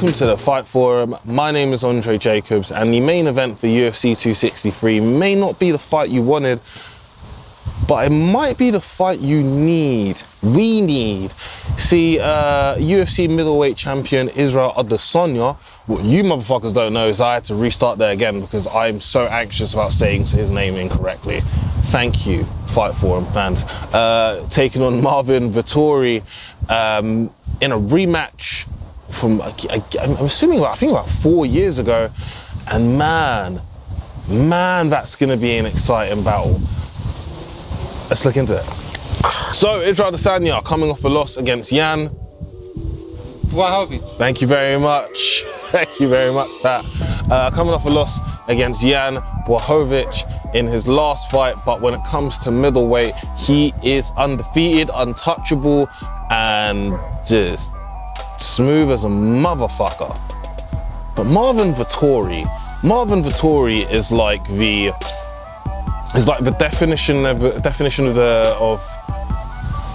Welcome to the Fight Forum. My name is Andre Jacobs, and the main event for UFC 263 may not be the fight you wanted, but it might be the fight you need. We need. See, UFC middleweight champion Israel Adesanya. What you motherfuckers don't know is I had to restart there again because I'm so anxious about saying his name incorrectly. Thank you, Fight Forum fans. Taking on Marvin Vettori in a rematch from, I'm assuming, I think about 4 years ago. And man, that's going to be an exciting battle. Let's look into it. So, Israel Adesanya coming off a loss against Jan Blachowicz. Thank you very much. Thank you very much, Pat. Coming off a loss against Jan Blachowicz in his last fight, but when it comes to middleweight, he is undefeated, untouchable, and just smooth as a motherfucker. But Marvin Vettori is like the definition of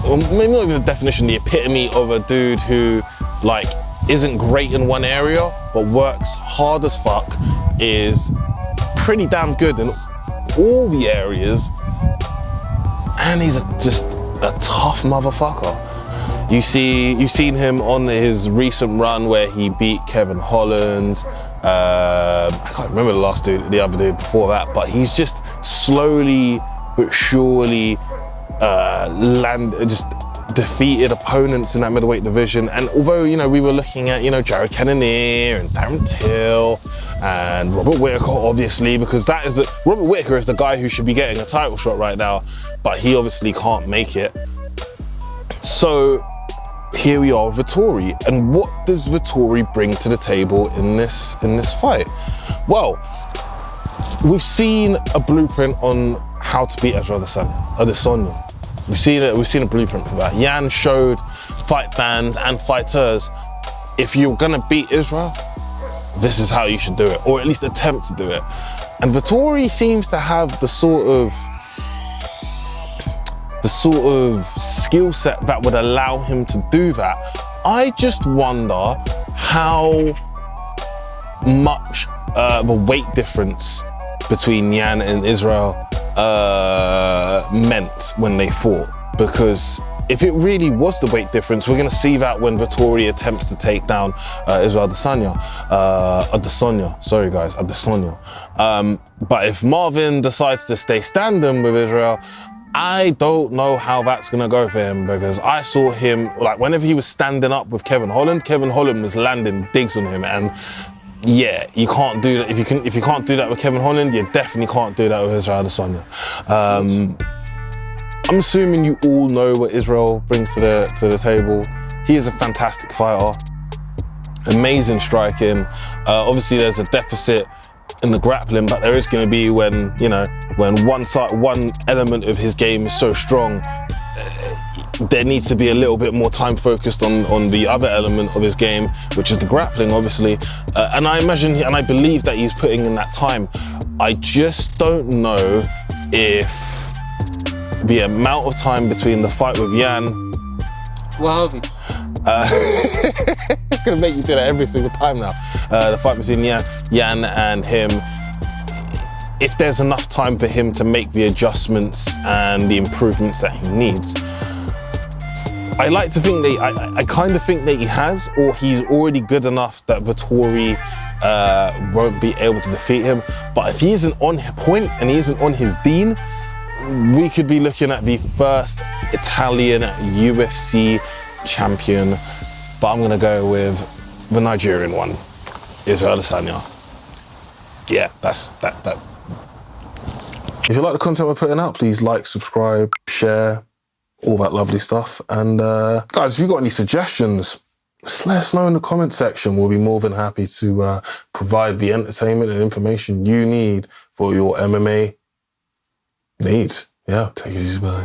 or maybe not even the definition, the epitome of a dude who like isn't great in one area but works hard as fuck, is pretty damn good in all the areas, and he's just a tough motherfucker. You've seen him on his recent run where he beat Kevin Holland. I can't remember the other dude before that, but he's just slowly but surely just defeated opponents in that middleweight division. And although, we were looking at, Jared Cannonier and Darren Till and Robert Whittaker, obviously, because Robert Whittaker is the guy who should be getting a title shot right now, but he obviously can't make it. So here we are, Vettori. And what does Vettori bring to the table in this fight? Well, we've seen a blueprint on how to beat Israel Adesanya. We've seen a blueprint for that. Jan showed fight fans and fighters, if you're gonna beat Israel, this is how you should do it, or at least attempt to do it. And Vettori seems to have the sort of skill set that would allow him to do that. I just wonder how much the weight difference between Jan and Israel meant when they fought, because if it really was the weight difference, we're going to see that when Vettori attempts to take down Israel Adesanya. Sorry guys, Adesanya. But if Marvin decides to stay standing with Israel, I don't know how that's going to go for him, because I saw him, like, whenever he was standing up with Kevin Holland was landing digs on him, and yeah, you can't do that. If you can't do that with Kevin Holland, you definitely can't do that with Israel Adesanya. I'm assuming you all know what Israel brings to the table. He is a fantastic fighter, amazing striking. Obviously, there's a deficit in the grappling, but there is going to be when one element of his game is so strong, there needs to be a little bit more time focused on the other element of his game, which is the grappling, obviously. And I imagine, and I believe that he's putting in that time. I just don't know if the amount of time between the fight with Jan Blachowicz. I'm gonna make you do that every single time now. The fight between Jan and him, if there's enough time for him to make the adjustments and the improvements that he needs. I like to think that I kind of think that he has, or he's already good enough that Vettori won't be able to defeat him. But if he isn't on point and he isn't on his Dean, we could be looking at the first Italian UFC champion. But I'm gonna go with the Nigerian one, Israel Adesanya. Yeah, that's that. If you like the content we're putting out, please like, subscribe, share, all that lovely stuff. And guys, if you've got any suggestions, just let us know in the comment section. We'll be more than happy to provide the entertainment and information you need for your MMA needs. Yeah, take it easy, bye.